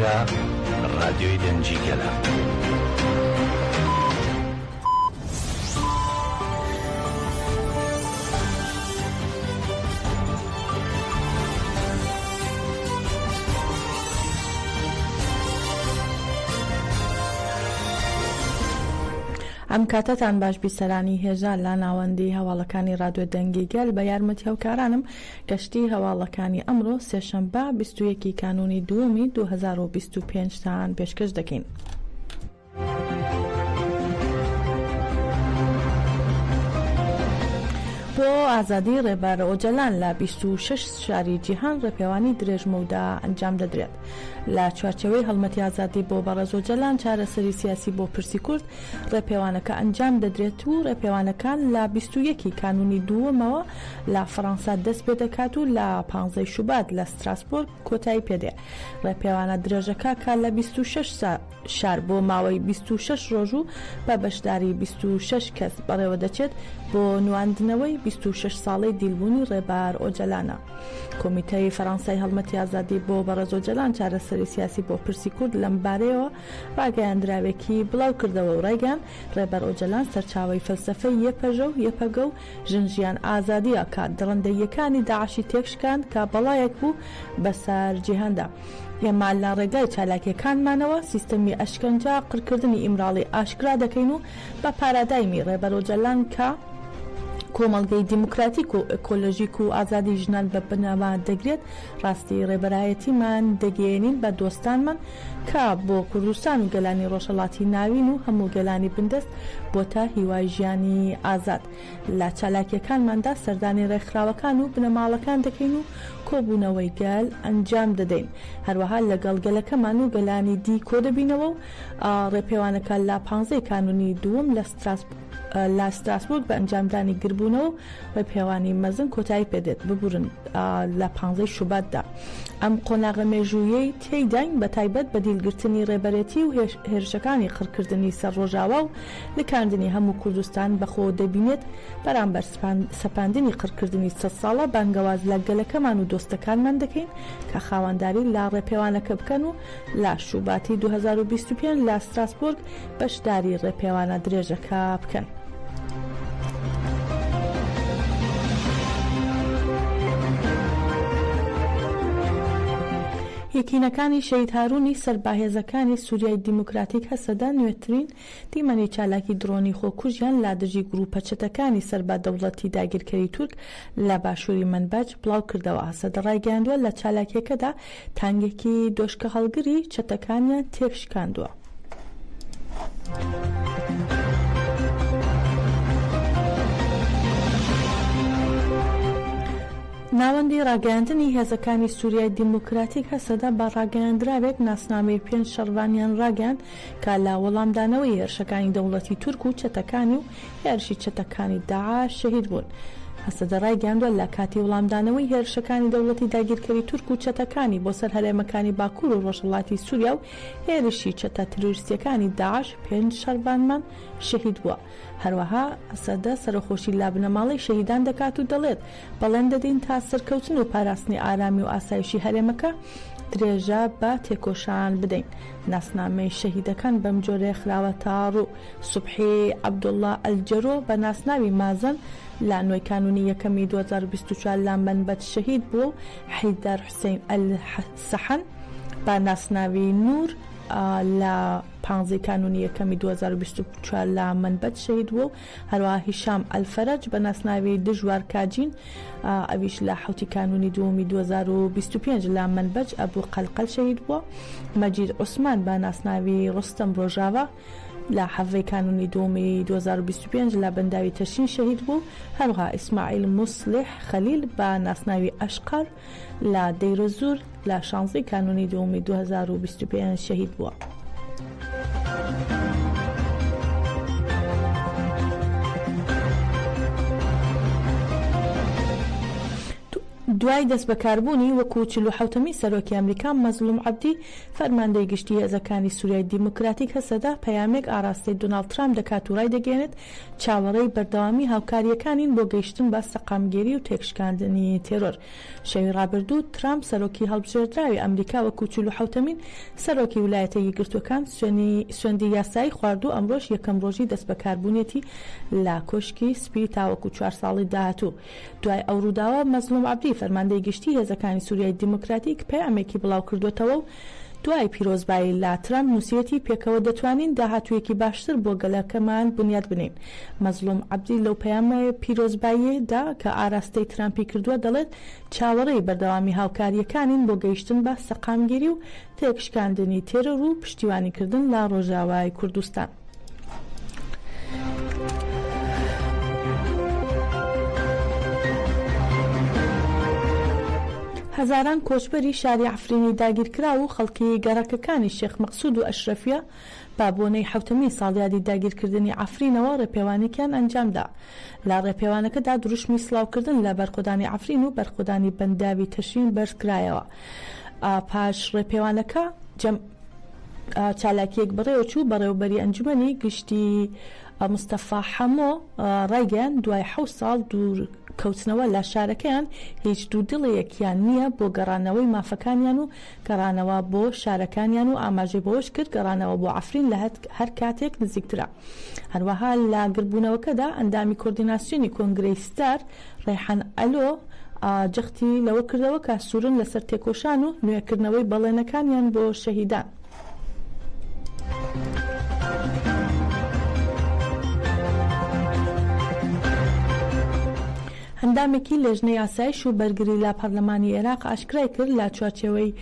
ئێرە ڕادیۆی دەنگی گەلە. ئەم کاتتان باش بیسەرانی هێژار لا ناوەندی هەواڵەکانی ڕادیۆ دەنگی گەل بە یارمەتی هەوکارانم گەشتی هەواڵەکانی ئەمڕۆ سێشەمبە 21 کانونی دووەمی 2025 تان پێشکەش دەکەین. بۆ ئازادی ڕێبارە ئۆجەلان لە 26 شاری جیهان ڕێپێوانی درێژمەودا ئەنجام دەدرێت. لە چوارچەوەی هەڵمەتی ئازادی بۆ بەڕێز ئۆجەلان چارەسەری سیاسی بۆ پرسی کورد ڕێپێوانەکە ئەنجام دەدرێت و ڕێپێوانەکان لە 21 کانونی دووەمەوە لە فەڕەنسا دەست پێ دەکات و لە 15 شوبات لە ستراسبورگ کۆتایی پێدێ. ڕێپێوانە درێژەکە کار لە 26 شار بۆ ماوەی 26 ڕۆژ و بە بەشداری 26 کەس بەڕێوە دەچێت بۆ نواندنەوەی 26 ساڵەی دیلبوونی ڕێبار ئۆجەلانە. کۆمیتەی فەڕەنسای هەڵمەتی ئازادی بۆ بەڕێز ئۆجەلان چارەسەری سیاسی بۆ پرسی کورد لەم بارەیەوە ڕاگەیاندراوێکی بڵاو کردەوە و ڕایگەیان ڕێبەر ئۆجەلان سەرچاوەی فەلسەفەی یەپەژە و یەپەگە و ژنجیان ئازادیە کە دڕندەییەکانی داعشی تێکشکاند کە بەڵایەک بوو بەسەر جیهاندا. ئێمە لە ڕێگای چالاکیەکانمانەوە سیستەمی ئەشکەنجە قڕکردنی ئیمراڵی ئاشکرا دەکەین و بە پارادایمی ڕێبەر ئۆجەلان کە کۆمەڵگەی دیموکراتیک و ئەکۆلۆژیک و ئازادی ژنان بە بنەما دەگرێت ڕاستی ڕێبەرایەتیمان دەگەێنین بە دۆستانمان کە بۆ کوردستان و گەلانی ڕۆژهەڵاتی ناوین و هەموو گەلانی بندەست بۆتە هیوای ژیانی ئازاد. لە چالاکیەکانماندا سەردانی ڕێکخراوەکان و بنەماڵەکان دەکەین و کۆبوونەوەی گەل ئەنجام دەدەین. هەروەها لەگەڵ گەلەکەمان و گەلانی دی کۆ دەبینەوە و ڕێپێوانەکە لە 15 کانونی دووەم لە ستراسبورگ بە ئەنجامدانی گربوونەوە ڕێپێوانی مەزن کۆتایی پێدێت ببورن لە 15 شوباتدا. ئەم قۆناغە مێژوویەی تێیداین بە تایبەت بە دیلگرتنی ڕێبەرێتی و هێرشەکانی خڕکردنی سەرڕۆژاوا و لکاندنی هەموو کوردستان بەخۆ دەبینێت بەرامبەر سەپاندنی قڕکردنی 100 ساڵە بانگەواز لە گەلەکەمان و دۆستەکانمان دەکەین کە خاوەنداری لە ڕێپێوانەکە بکەن و لە شوباتی 2025 لە ستراسبورگ بەشداری ڕێپێوانە درێژەکە بکەن. یەکینەکانی شەید هارونی سەرباهێزەکانی سووریای دیموکراتیک هەسەدا نوێترین دیمەنی چالاکی درۆنی خۆکوژیان لا دژی گروپە چەتەکانی سەربا دەوڵەتی داگیرکەری تورک لە باشووری منبەج بڵاو کردەوە. هەسەدە ڕایگەیاندووە لە چالاکیەکەدا تانگێکی دۆشکە هەڵگری چەتەکانیان تێکشکاندووە. ناوەندی ڕاگەیاندنی هێزەکانی سووریای دیموکراتیک هەسەدا بە ڕاگەیاندراوێک ناسنامەی 5 شەڕوانیان ڕاگەیاند کە لە وەڵامدانەوەی هێرشەکانی دەوڵەتی تورک و چەتەکانی و هێرشی چەتەکانی داعش شەهید بوون. هەسەدە ڕایگەیاندووە لە کاتی وەڵامدانەوەی هێرشەکانی دەوڵەتی داگیرکەری تورک و چەتەکانی بۆ سەر هەرێمەکانی باکوور و ڕۆژهەڵاتی سووریا و هێرشی چەتە تروریستیەکانی داعش 5 شەڕوانمان شەهید بووە. هەروەها هەسەدە سەرخۆشی لا بنەماڵی شەهیدان دەکات و دەڵێت بەڵێن دەدەین تا سەرکەوتن و پاراستنی ئارامی و ئاسایشی هەرێمەکە درێژە بە تێکۆشان بدەین. ناسنامەی شەهیدەکان بەم جۆرە خراوەتە ڕوو. سوبحی عەبدوڵڵا ئەلجەرۆ بە ناسناوی مازن لە نۆی کانونی یەکەمی 2024 لە منبەج شەهید بووە و حەیدەر حوسێن ئەلسەحن بە ناسناوی نور لە 15 کانونی یەکەمی 2024 لە منبەج شەهید بووە و هەروەها هیشام ئەلفەرەج بە ناسناوی دژوار کاجین ئەویش لە 7 کانونی دووەمی 2025 لە منبەج ئەبوو قەلقەل شەهید بووە. مەجید عوسمان بە ناسناوی ڕستەم ڕۆژاوە لە 7 کانونی دووەمی 2025 لە بەنداوی تەشین شەهید بوو. هەروەها ئیسماعیل موسلح خەلیل بە ناسناوی ئەشقەر لە دەیرەزور لە 16 کانونی دووەمی 2025 شەهید بووە. دوای دەست بەکاربوونی وەکو 47 سەرۆکی ئەمریکا مەزلوم عەبدی فەرماندەی گشتی هێزەکانی سووریای دیموکراتیک هەسەدا پەیامێک ئاراستەی دۆناڵد ترامپ دەکات و ڕای دەگەێنێت چاوەڕێی بەردەوامی هاوکاریەکانین بۆ گەیشتن بە سەقامگێری و تێکشکاندنی تێرۆر. شەوی ڕابردوو ترامپ سەرۆکی هەڵبژێردراوی ئەمریکا وەکو 47مین سەرۆکی ویلایەتە یەکگرتووەکان سوێندی یاسایی خواردو ئەمڕۆژ یەکەم ڕۆژی دەست بەکاربوونێتی لە کۆشکی سپی تاوەکو 4 ساڵی داهاتوو. دوای ئەو ڕووداوە مەزلوم عەبدی فەرماندەی گشتی هێزەکانی سووریای دیموکراتیک پەیامێکی بڵاو کردوێتەوە و دوای پیرۆزبایی لە ترامپ نووسێتی پێکەوە دەتوانین داهاتوویەکی باشتر بۆ گەلەکەمان بنیاد بنین. مەزلوم عەبدی لەو پەیامە پیرۆزباییدا کە ئاراستەی ترامپی کردووە دەڵێت چاوەڕێی بەردەوامی هاوکاریەکانین بۆ گەیشتن بە سەقامگیری و تێکشکاندنی تێرۆر و پشتیوانیکردن لە ڕۆژاوای کوردستان. هەزاران کۆچبەری شاری عەفرینی داگیرکرا و خەڵکی گەڕەکەکانی شێخ مەقسوود و ئەشرەفیە با بۆنەی 7مین ساڵیادی داگیرکردنی عەفرینەوە ڕێپێوانێکیان ئەنجامدا. لە ڕێپێوانەکەدا دروشمی سڵاوکردن لە بەرخۆدانی عەفرین و بەرخۆدانی بەنداوی تەشرین بەرزکرایەوە. پاش ڕێپێوانەکە چالاکیەک بەڕێوەچوو بەڕێوەبەری ئەنجومەنی گشتی مستەفا حەمۆ ڕایگەیان دوای 7 ساڵ دوور کەوتنەوە لە شارەکەیان هیچ دوودڵەیەکیان نییە بۆ گەڕانەوەی مافەکانیان و گەڕانەوە بۆ شارەکانیان و ئاماژەی بۆش کرد گەڕانەوە بۆ عەفرین لە هەر کاتێک نزیکترە. هەروەها لە گربوونەوەکەدا ئەندامی کۆردیناسیۆنی کۆنگرەی ستار ڕێحان ئەلۆ جەختی لەوە کردەوە کە سوورن لەسەر تێکۆشان و نوێکردنەوەی بەڵێنەکانیان بۆ شەهیدان. هەندامێکی لێژنەی یاسایش و بەرگری لە پەرلەمانی عێراق ئاشکرای کرد لە چوارچێوەی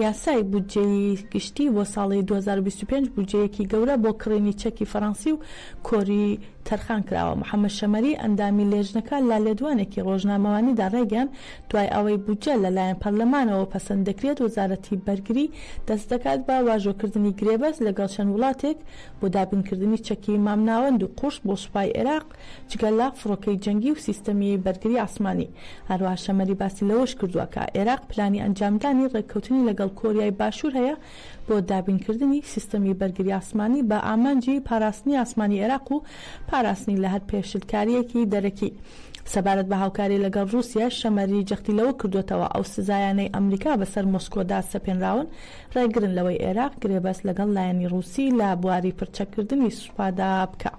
یاسای بودجەی گشتی بۆ ساڵی 2025 بودجەیەکی گەورە بۆ کڕینی چەکی فەڕەنسی و کۆری تەرخان کراوە. محەممەد شەمەری ئەندامی لێژنەکە لا لێدوانێکی ڕۆژنامەوانیدا ڕێگەیان دوای ئەوەی بودجە لەلایەن پەرلەمانەوە پەسەند دەکرێت وەزارەتی بەرگری دەست دەکات بە واژۆکردنی گرێبەست لەگەڵ چەند وڵاتێک بۆ دابینکردنی چەکی مامناوەند و قورس بۆ سوپای عێراق جگەل لە فڕۆکەی جەنگی و سیستەمی بەرگری ئاسمانی. هەروەها شەمەری باسی لەوەش کردووە کە عێراق پلانی ئەنجامدانی ڕێککەوتنی لەگەڵ کۆریای باشوور هەیە بۆ دابینکردنی سیستەمی بەرگری ئاسمانی بە ئامانجی پاراستنی ئاسمانی عێراق و پاراستنی لە هەر پێشلکاریەکی دەرەکی. سەبارەت بە هاوکاری لەگەڵ رووسیا شەمەری جەختی لەوە کردوێتەوە ئەو سزایانەی ئەمریکا بەسەر مۆسکۆدا سەپێنراون ڕێگرن لەوەی عێراق گرێبەست لەگەڵ لایەنی رووسی لە بواری پرچەکردنی سوپادا بکە.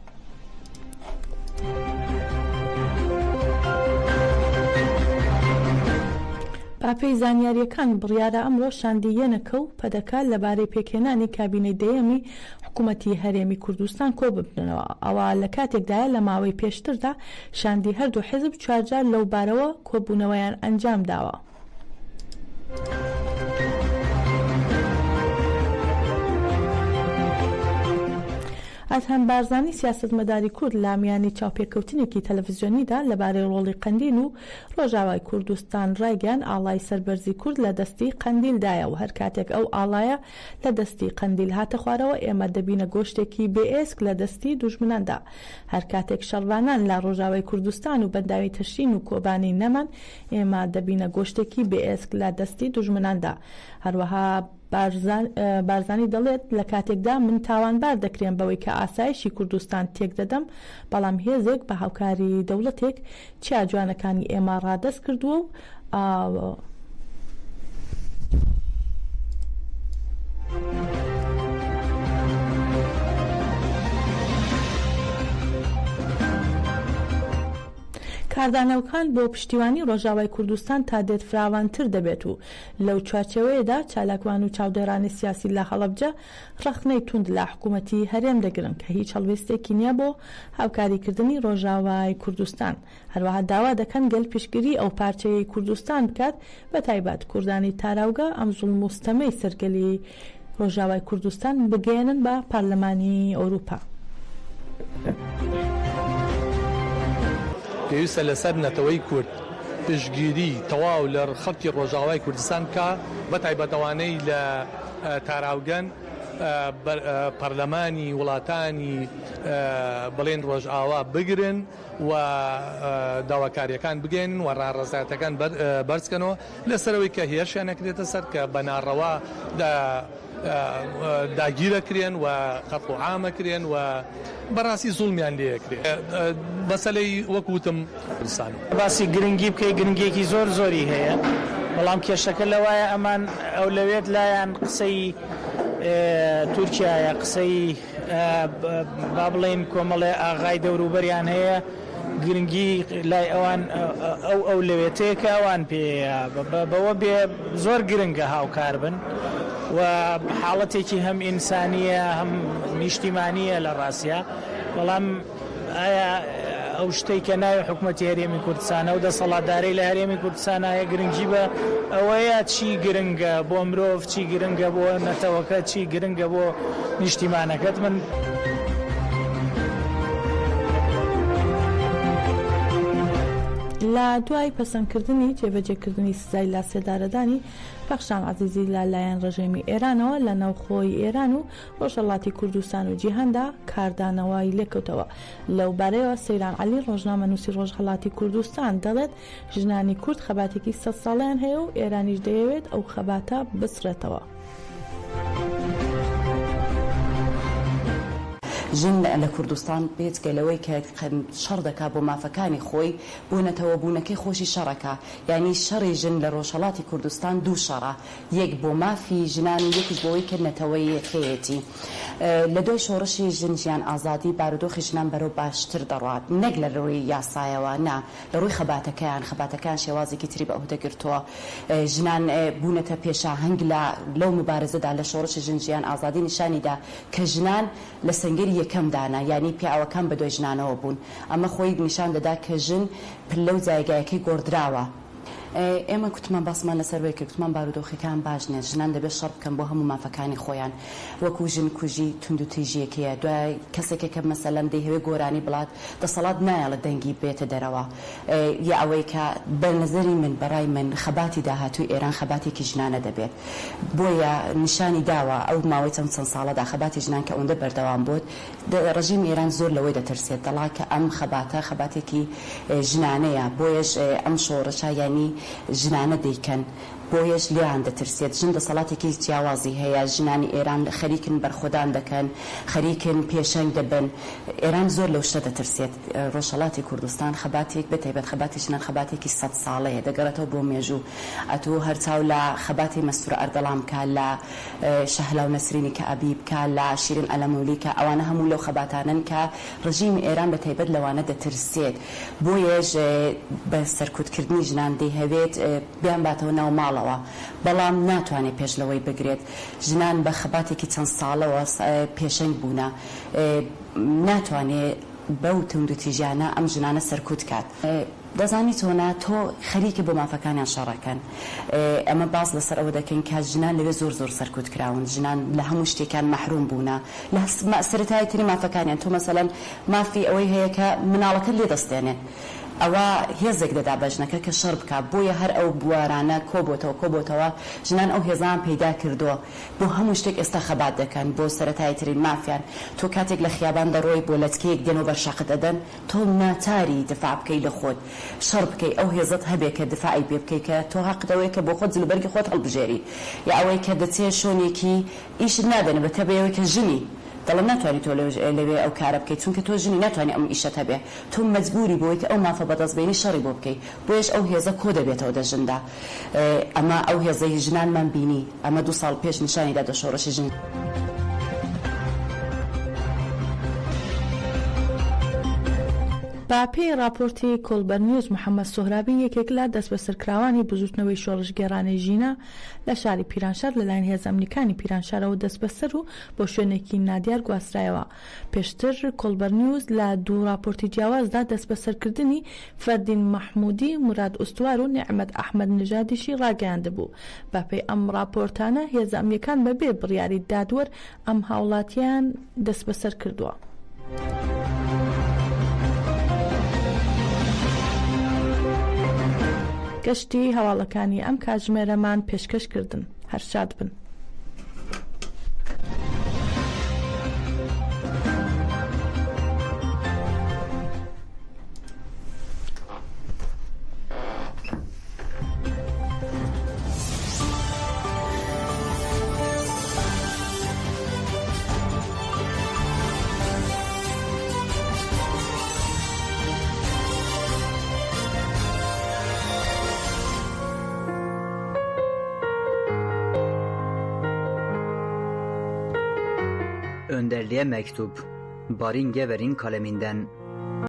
باپەی زانیاریەکان بڕیارە ئەمڕۆ شاندیەنەکە و پەدەکات لەبارەی پێکهێنانی کابینەی دەیەمی حکوومەتی هەرێمی کوردستان کۆ ببنەوە. ئەوە لە کاتێکدایە لە ماوەی پێشتردا شاندی هەردوو حیزب 4 جار لەو بارەوە کۆبوونەوەیان ئەنجام داوە. ئەتهەم بارزانی سیاسەتمەداری کورد لە میانی چاوپێکەوتنێکی تەلەڤیزیۆنیدا لەبارەی ڕۆڵی قەندیل و ڕۆژاوای کوردستان ڕایگەیان ئاڵای سەربەرزی کورد لە دەستی قەندیلدایە و هەر کاتێک ئەو ئاڵایە لە دەستی قەندیل هاتە خوارەوە ئێمە دەبینە گۆشتێکی بێئێسک لە دەستی دوژمناندا. هەر کاتێک شەڕوانان لە ڕۆژاوای کوردستان و بەنداوی تەشرین و کۆبانی نەمان ئێمە دەبینە گۆشتێکی بێئێسک لە دەستی دوژمناندا. هەروەها بارزانی دەڵێت لە کاتێکدا من تاوانبار دەکرێن بەوەی کە ئاسایشی کوردستان تێک دەدەم، بەڵام هێزێک بە هاوکاری دەوڵەتێک چیا جوانەکانی ئێمە ڕادەست کردووە و کاردانەوەکان بۆ پشتیوانی ڕۆژاوای کوردستان تا دێت فراوانتر دەبێت و لەو چوارچێوەیەدا چالاکوان و چاودێرانی سیاسی لە هەڵەبجە ڕەخنەی توند لە حکوومەتی هەرێم دەگرن کە هیچ هەڵوێستێکی نییە بۆ هاوکاریکردنی ڕۆژاوای کوردستان. هەروەها داوا دەکەن گەل پشتگیری ئەو پارچەیەی کوردستان بکات بە تایبەت کوردانی تاراوگە ئەم زوڵم و ستەمەی سەرگەلی ڕۆژاوای کوردستان بگەێنن بە پارلەمانی ئەوروپا. پێویستە لەسەر نەتەوەی کورد پشتگیری تەواو لە خەڵکی ڕۆژاوای کوردستان کە بە تایبەتەوانەی لە تاراوگەن پەرلەمانی وڵاتانی بڵێن ڕۆژئاوا بگرن و داواکاریەکان بگەین و ڕاڕەزایەتەکان بەرزکەنەوە لەسەرەوەی کە هێرشیان نەکرێتە سەر کە بە ناڕەوا داگیرەکرێن و قەتڵ و عامەکرێن و بەڕاستی زوڵمیان لێکرێت. مەسەلەی وەکوتم کوردستان باسی گرنگی بکەی گرنگێکی زۆری هەیە، بەڵام کێشەکە لەوایە ئەمان ئەولەوێت لایەن قسەی تورکیایە، قسەی با بڵێن کۆمەڵێ ئاغای دەوروبەریان هەیە، گرنگی لای ئەوان ئەو لەوێتەیە کە ئەوان پێەیە بەوە بێ زۆر گرنگە هاوکار بن و حاڵەتێکی هەم ئینسانیە هەم نیشتیمانیە لە ڕاستیە. بەڵام ئایا ئەو شتەی کە ناوی حکوومەتی هەرێمی کوردستانە و دەسەڵاتدارەی لە هەرێمی کوردستانە هەیە گرنگی بە ئەوەیە چی گرنگە بۆ مرۆڤ، چی گرنگە بۆ نەتەوەکە، چی گرنگە بۆ نیشتیمانەکەت. من لە دوای پەسەندکردنی جێبەجێکردنی سزای لا سێدارەدانی پەخشان عەزیزی لەلایەن ڕژێمی ئێرانەوە لە ناوخۆی ئێران و ڕۆژهەڵاتی کوردستان و جیهاندا کاردانەوەی لێکەوتەوە. لەو بارەیەوە سەیران عەلی ڕۆژنامەنووسی ڕۆژهەڵاتی کوردستان دەڵێت ژنانی کورد خەباتێکی 100 ساڵیان هەیە و ئێرانیش دەیەوێت ئەو خەباتە بچڕێتەوە. ژن لە کوردستان بێتگەلەوەی کە شەڕ دەکا بۆ مافەکانی خۆی بوونەتەوە بوونەکەی خۆشی شەڕەکە، یعنی شەڕی ژن لە ڕۆژهەڵاتی کوردستان دوو شەڕە، یەک بۆ مافی ژنان و یەکیش بۆەوەی کردنەتەوەی یەکەیەتی. لە دوای شۆڕشی ژن ژیان ئازادی بارودۆخی ژنان بەرەو باشتر دەڕات، نەک لە ڕووی یاسایەوە، نا لە ڕووی خەباتەکان شێوازێکی تری بە ئەو دەگرتووە. ژنان بوونەتە پێشاهنگ لەو مبارزەدا لە شۆڕشی ژن ژیان ئازادی نیشانیدا کە ژنان لە سەنگەری یەکەم دانا، یعنی پیاوەکان بە دوای ژنانەوە بوون. ئەمە خۆی نیشان دەدا کە ژن لەو جایگایەکەی گۆڕدراوە. ئێمە کوتمان باسمان لەسەر کرد، کوتمان بارودۆخەکان باش نیە، ژنان دەبێت شەڕ بکەن بۆ هەموو مافەکانی خۆیان، وەکو ژن کوژی تونند و تیژیەکەیە. دوای کەسێکە کە مەسەلەن دەیهەوێت گۆرانی بڵات دەسەڵات نایە لە دەنگی بێتە دەرەوە، یا ئەوەی کە بە نەزەری من بەڕای من خەباتی داهاتووی ئێران خەباتێکی ژنانە دەبێت. بۆیە نیشانی داوە ئەو ماوەی چەند ساڵەدا خەباتی ژنان کە ئەوەندە بەردەوام بوت، ڕژیم ئێران زۆر لەوەی دەترسێت، دەڵا کە ئەم خەباتە خەباتێکی ژنانەیە، بۆیەش ئەم شۆڕشە ینی ژنانە دەیکەن، بۆیەش لیان دەترسێت. ژن دەسەڵاتێکی جیاوازی هەیە، ژنانی ئێران خەریکن بەرخۆدان دەکەن، خەریکن پێشەنگ دەبن. ئێران زۆر لەو شتە دەترسێت. ڕۆژهەڵاتی کوردستان خەباتێک بەتایبەت خەباتی ژنان خەباتێکی 100 ساڵەیە، دەگەڕێتەوە بۆ مێژوو. ئەتوو هەرچاو لە خەباتی مەستوورە ئەردەڵام کە، لە شەهلا و نەسرینی کە ئەبیب کە، لە شیرین ئەلەمولی کە، ئەوانە هەموو لەو خەباتانن کە ڕژیمی ئێران بەتایبەت لەوانە دەترسێت. بۆیەش بە سەرکوتکردنی ژنان دەیهەوێت بیان باتەوە ناو ماڵەوە، بەڵام ناتوانێت پێش لەوەی بگرێت. ژنان بە خەباتێکی چەند ساڵەوە پێشەنگ بوونە، ناتوانێت بەو تونند و تیژیانە ئەم ژنانە سەرکوت کات. دەزانی چۆنە تۆ خەریکی بۆ مافەکانیان شەڕەکەن. ئەمە باز لەسەر ئەوە دەکەین کە ژنان لەوێ زۆر سەرکوت کراون، ژنان لە هەموو شتێکان مەحروم بوونە لە سەرەتاییترین مافەکانیان. تۆ مەسەلەن مافی ئەوەی هەیە کە مناڵەکەت لێ دەستێنێ، ئەوە هێزێک دەدا بە ژنەکە کە شەڕ بکە، بۆیە هەر ئەو بوارانە کۆبۆتەوە ژنان ئەو هێزان پەیدا کردووە بۆ هەموو شتێک ئێستا خەبات دەکەن بۆ سەرەتاییترین مافیان. تۆ کاتێک لە خیابان دەڕۆی بۆ لەچکەیەک دێنەوە بەرشەقت دەدەن، تۆ ناتاری دفاع بکەی لە خۆت، شەڕ بکەی، ئەو هێزت هەبێ کە دفاعی پێ بکەی کە تۆ حەقدەوەی کە بۆ خۆت جلوبەرگی خۆت هەڵبژێری، یا ئەوەی کە دەچێت شوێنێکی ئیشت نادەنێ بە تەبێەوەی کە ژنی دەڵم ناتوانانی تۆ لەوێ ئەو کارە بکەیت، چونکە تۆ ژنی ناتوانانی ئەم ئیشەت هەبێ، تۆ مەجبوری بۆی کە ئەو مافە بەدەستبێنی شەڕی بۆ بکەیت، بۆیش ئەو هێزە کۆ دەبێتەوە دەژندا. ئەمە ئەو هێزەی ژنانمان بینی، ئەمە 2 ساڵ پێش نیشانیدا دە شۆڕشی ژن. با پێی راپۆرتی کۆڵبەرنیوز محەممەد سۆهرابی یەکێک لە دەست بەسەرکراوانی بزوتنەوەی شۆڕشگێڕانی ژینە لە شاری پیرانشار لەلایەن هێز ئەمریکانی پیرانشارەوە دەست بەسەر و بۆ شوێنێکی نادیار گواسترایەوە. پێشتر کۆڵبەرنیوز لە 2 راپۆرتی جیاوازدا دەست بەسەرکردنی فەردین مەحموودی، موراد ئوستوار و نێعمەت ئەحمەد نژادیشی ڕاگەیاندبوو. با پێی ئەم راپۆرتانە هێز ئەمریکان بەبێ بڕیاری دادوەر ئەم هاوڵاتیان دەست بەسەر کردووە. گەشتی هەواڵەکانی ئەم کاتژمێرەمان پێشکەشکردن. هەر شاد بن. Önderliğe mektup. Barin Gever'in kaleminden.